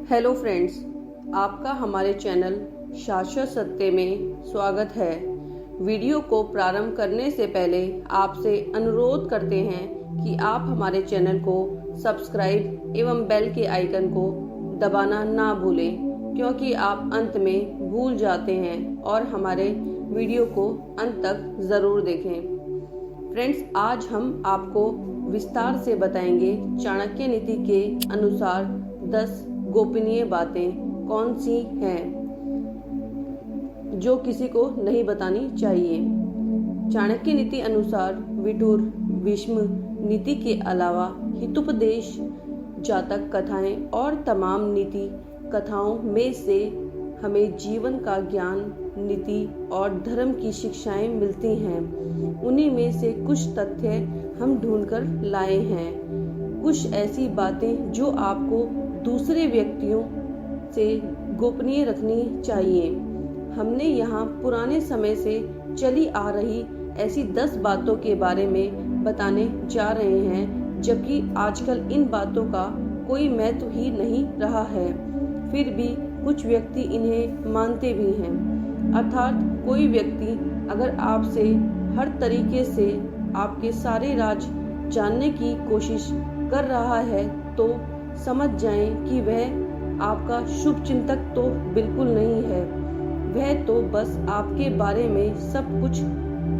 Hello friends, आपका हमारे channel शाश्वत सत्य में स्वागत है। वीडियो को प्रारंभ करने से पहले आपसे अनुरोध करते हैं कि आप हमारे चैनल को सब्सक्राइब एवं बेल के आइकन को दबाना ना भूलें, क्योंकि आप अंत में भूल जाते हैं और हमारे वीडियो को अंत तक ज़रूर देखें। फ्रेंड्स, आज हम आपको विस्तार से बताएंगे चाणक्य नीति के अनुसार 10 गोपनीय बातें कौन सी हैं जो किसी को नहीं बतानी चाहिए। चाणक्य नीति अनुसार विटूर भीष्म नीति के अलावा हितोपदेश, जातक कथाएं और तमाम नीति कथाओं में से हमें जीवन का ज्ञान, नीति और धर्म की शिक्षाएं मिलती हैं। उन्हीं में से कुछ तथ्य हम ढूंढकर लाए हैं। कुछ ऐसी बातें जो आपको दूसरे व्यक्तियों से गोपनीय रखनी चाहिए। हमने यहाँ पुराने समय से चली आ रही ऐसी 10 बातों के बारे में बताने जा रहे हैं, जबकि आजकल इन बातों का कोई महत्व ही नहीं रहा है। फिर भी कुछ व्यक्ति इन्हें मानते भी हैं। अर्थात कोई व्यक्ति अगर आपसे हर तरीके से आपके सारे राज जानने की कोशिश कर रहा है तो समझ जाएं कि वह आपका शुभ चिंतक तो बिल्कुल नहीं है। वह तो बस आपके बारे में सब कुछ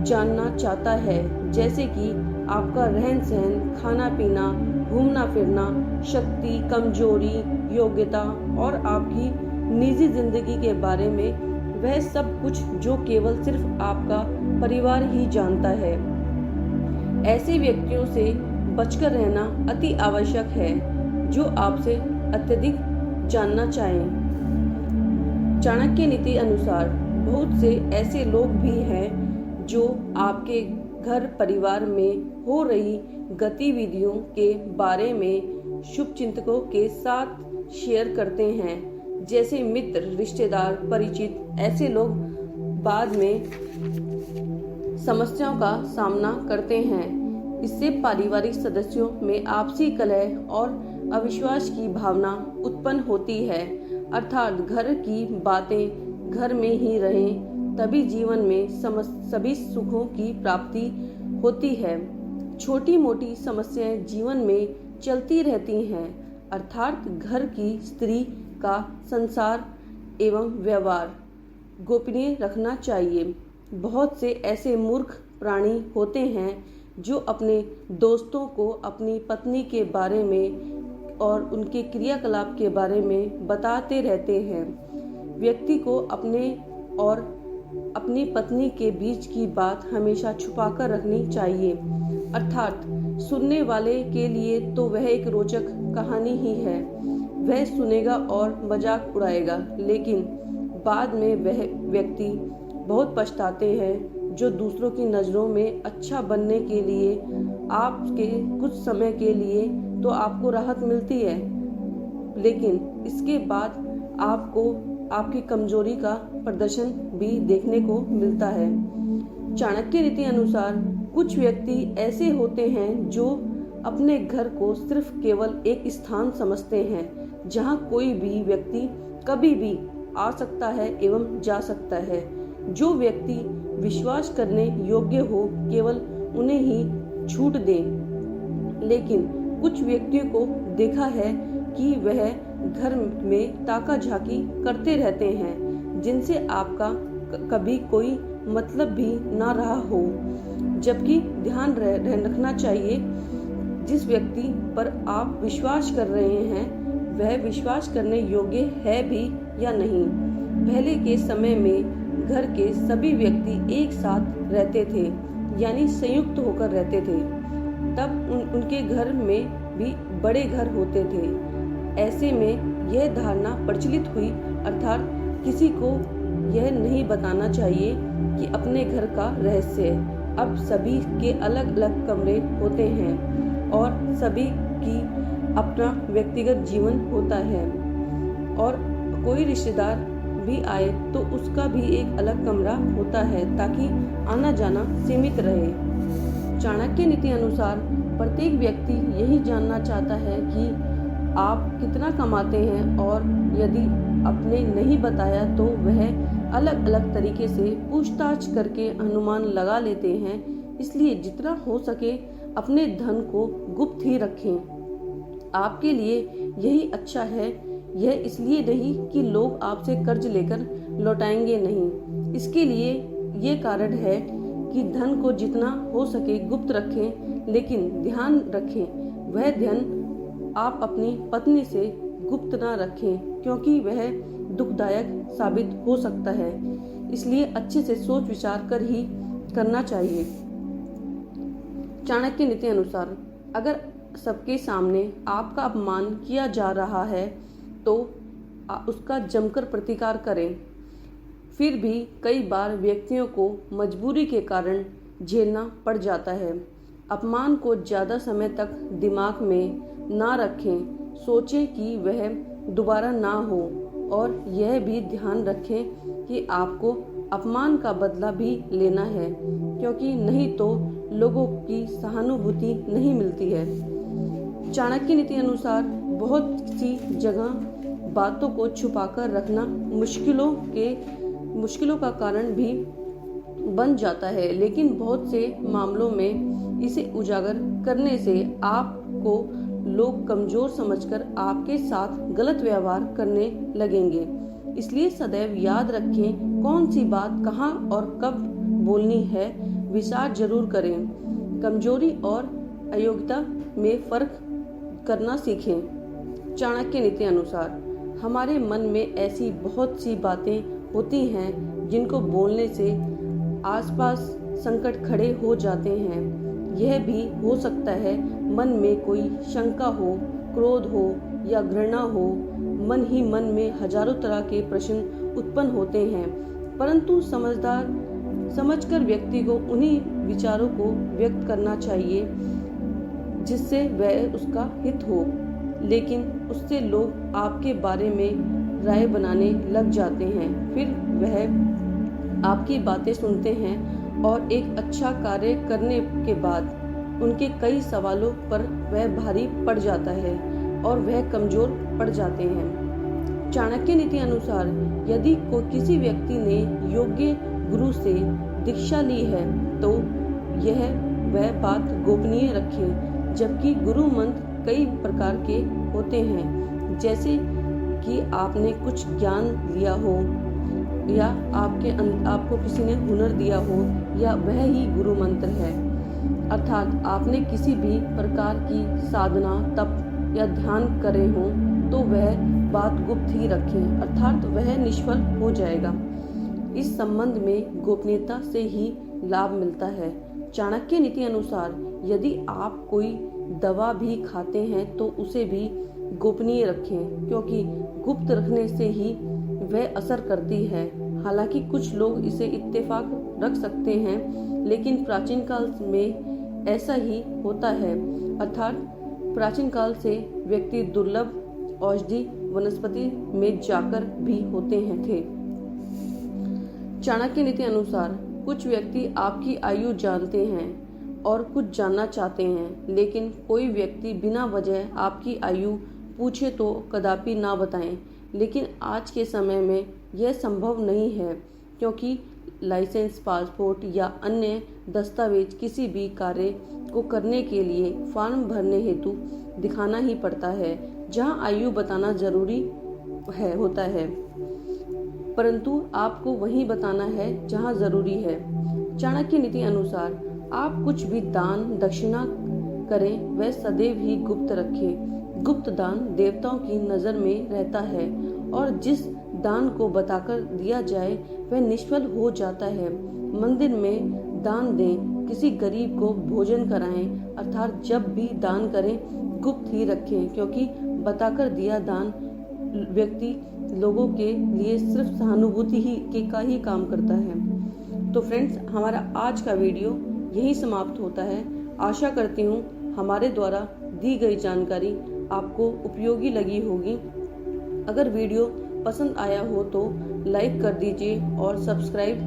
जानना चाहता है, जैसे कि आपका रहन सहन, खाना पीना, घूमना फिरना, शक्ति, कमजोरी, योग्यता और आपकी निजी जिंदगी के बारे में वह सब कुछ जो केवल सिर्फ आपका परिवार ही जानता है। ऐसे व्यक्तियों से बचकर रहना अति आवश्यक है जो आपसे अत्यधिक जानना चाहें। चाणक्य नीति अनुसार बहुत से ऐसे लोग भी हैं जो आपके घर परिवार में हो रही गतिविधियों के बारे में शुभचिंतकों के साथ शेयर करते हैं। जैसे मित्र, रिश्तेदार, परिचित। ऐसे लोग बाद में समस्याओं का सामना करते हैं। इससे पारिवारिक सदस्यों में आपसी कलह और अविश्वास की भावना उत्पन्न होती है। अर्थात घर की बातें घर में ही रहें, तभी जीवन में सभी सुखों की प्राप्ति होती है। छोटी मोटी समस्याएं जीवन में चलती रहती हैं। अर्थात घर की स्त्री का संसार एवं व्यवहार गोपनीय रखना चाहिए। बहुत से ऐसे मूर्ख प्राणी होते हैं जो अपने दोस्तों को अपनी पत्नी के बारे में और उनके क्रियाकलाप के बारे में बताते रहते हैं। व्यक्ति को अपने और अपनी पत्नी के बीच की बात हमेशा छुपाकर रखनी चाहिए। अर्थात सुनने वाले के लिए तो वह एक रोचक कहानी ही है। वह सुनेगा और मजाक उड़ाएगा, लेकिन बाद में वह व्यक्ति बहुत पछताते हैं। जो दूसरों की नज़रों में अच्छा बनने के लिए आपके कुछ समय के लिए तो आपको राहत मिलती है, लेकिन इसके बाद आपको आपकी कमजोरी का प्रदर्शन भी देखने को मिलता है। चाणक्य नीति अनुसार कुछ व्यक्ति ऐसे होते हैं जो अपने घर को सिर्फ केवल एक स्थान समझते हैं जहां कोई भी व्यक्ति कभी भी आ सकता है एवं जा सकता है। जो व्यक्ति विश्वास करने योग्य हो केवल उन्हें ही छूट दें। लेकिन कुछ व्यक्तियों को देखा है कि वह घर में ताका झाकी करते रहते हैं, जिनसे आपका कभी कोई मतलब भी ना रहा हो। जबकि ध्यान रखना चाहिए, जिस व्यक्ति पर आप विश्वास कर रहे हैं वह विश्वास करने योग्य है भी या नहीं। पहले के समय में घर के सभी व्यक्ति एक साथ रहते थे, यानी संयुक्त होकर रहते थे। तब उनके घर में भी बड़े घर होते थे। ऐसे में यह धारणा प्रचलित हुई, अर्थात किसी को यह नहीं बताना चाहिए कि अपने घर का रहस्य। अब सभी के अलग अलग कमरे होते हैं और सभी की अपना व्यक्तिगत जीवन होता है, और कोई रिश्तेदार भी आए तो उसका भी एक अलग कमरा होता है ताकि आना जाना सीमित रहे। चाणक्य नीति अनुसार प्रत्येक व्यक्ति यही जानना चाहता है कि आप कितना कमाते हैं और यदि आपने नहीं बताया तो वह अलग अलग तरीके से पूछताछ करके अनुमान लगा लेते हैं। इसलिए जितना हो सके अपने धन को गुप्त ही रखें। आपके लिए यही अच्छा है। यह इसलिए नहीं कि लोग आपसे कर्ज लेकर लौटाएंगे नहीं, इसके लिए ये कारण है कि धन को जितना हो सके गुप्त रखें, लेकिन ध्यान रखें वह धन आप अपनी पत्नी से गुप्त ना रखें, क्योंकि वह दुखदायक साबित हो सकता है। इसलिए अच्छे से सोच विचार कर ही करना चाहिए। चाणक्य नीति अनुसार अगर सबके सामने आपका अपमान किया जा रहा है तो उसका जमकर प्रतिकार करें। फिर भी कई बार व्यक्तियों को मजबूरी के कारण झेलना पड़ जाता है। अपमान को ज़्यादा समय तक दिमाग में ना रखें, सोचें कि वह दोबारा ना हो, और यह भी ध्यान रखें कि आपको अपमान का बदला भी लेना है, क्योंकि नहीं तो लोगों की सहानुभूति नहीं मिलती है। चाणक्य नीति अनुसार बहुत सी जगह बातों को छुपाकर रखना मुश्किलों का कारण भी बन जाता है, लेकिन बहुत से मामलों में इसे उजागर करने से आपको लोग कमजोर समझकर आपके साथ गलत व्यवहार करने लगेंगे। इसलिए सदैव याद रखें कौन सी बात कहाँ और कब बोलनी है। विचार जरूर करें। कमजोरी और अयोग्यता में फर्क करना सीखें। चाणक्य नीति अनुसार हमारे मन में ऐसी बहुत सी बातें होती हैं जिनको बोलने से आसपास संकट खड़े हो जाते हैं। यह भी हो सकता है मन में कोई शंका हो, क्रोध हो या घृणा हो। मन ही मन में हजारों तरह के प्रश्न उत्पन्न होते हैं, परंतु समझकर व्यक्ति को उन्हीं विचारों को व्यक्त करना चाहिए जिससे वह उसका हित हो। लेकिन उससे लोग आपके बारे में राय बनाने लग जाते हैं। फिर वह आपकी बातें सुनते हैं और एक अच्छा कार्य करने के बाद उनके कई सवालों पर वह भारी पड़ जाता है और वह कमजोर पड़ जाते हैं। चाणक्य नीति अनुसार यदि किसी व्यक्ति ने योग्य गुरु से दीक्षा ली है तो वह बात गोपनीय रखे, जबकि गुरु मंत्र कई प्रकार के होते हैं, जैसे कि आपने कुछ ज्ञान लिया हो या आपको किसी ने हुनर दिया हो, या वह ही गुरु मंत्र है। अर्थात आपने किसी भी प्रकार की साधना, तप या ध्यान करे हो तो वह बात गुप्त ही रखें, अर्थात वह निष्फल हो जाएगा। इस संबंध में गोपनीयता से ही लाभ मिलता है। चाणक्य नीति अनुसार यदि आप कोई दवा भी खाते हैं तो उसे भी गोपनीय रखें, क्योंकि गुप्त रखने से ही वह असर करती है। हालांकि कुछ लोग इसे इत्तेफाक रख सकते हैं, लेकिन प्राचीन काल में ऐसा ही होता है। अर्थात प्राचीन काल से व्यक्ति दुर्लभ औषधि वनस्पति में जाकर भी होते थे। चाणक्य नीति अनुसार कुछ व्यक्ति आपकी आयु जानते हैं और कुछ जानना चाहते हैं, लेकिन कोई व्यक्ति बिना वजह आपकी आयु पूछे तो कदापि ना बताएं। लेकिन आज के समय में यह संभव नहीं है, क्योंकि लाइसेंस, पासपोर्ट या अन्य दस्तावेज किसी भी कार्य को करने के लिए फॉर्म भरने हेतु दिखाना ही पड़ता है, जहां आयु बताना जरूरी होता है, परंतु आपको वहीं बताना है जहां जरूरी है। चाणक्य नीति अनुसार आप कुछ भी दान दक्षिणा करें वह सदैव ही गुप्त रखें। गुप्त दान देवताओं की नजर में रहता है और जिस दान को बताकर दिया जाए वह निष्फल हो जाता है। मंदिर में दान दें, किसी गरीब को भोजन कराएं, अर्थात जब भी दान करें गुप्त ही रखें, क्योंकि बताकर दिया दान व्यक्ति लोगों के लिए सिर्फ सहानुभूति का ही काम करता है। तो फ्रेंड्स, हमारा आज का वीडियो यही समाप्त होता है। आशा करती हूँ हमारे द्वारा दी गई जानकारी आपको उपयोगी लगी होगी। अगर वीडियो पसंद आया हो तो लाइक कर दीजिए और सब्सक्राइब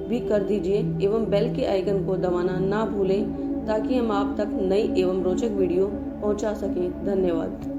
भी कर दीजिए एवं बेल के आइकन को दबाना ना भूलें, ताकि हम आप तक नई एवं रोचक वीडियो पहुंचा सकें। धन्यवाद।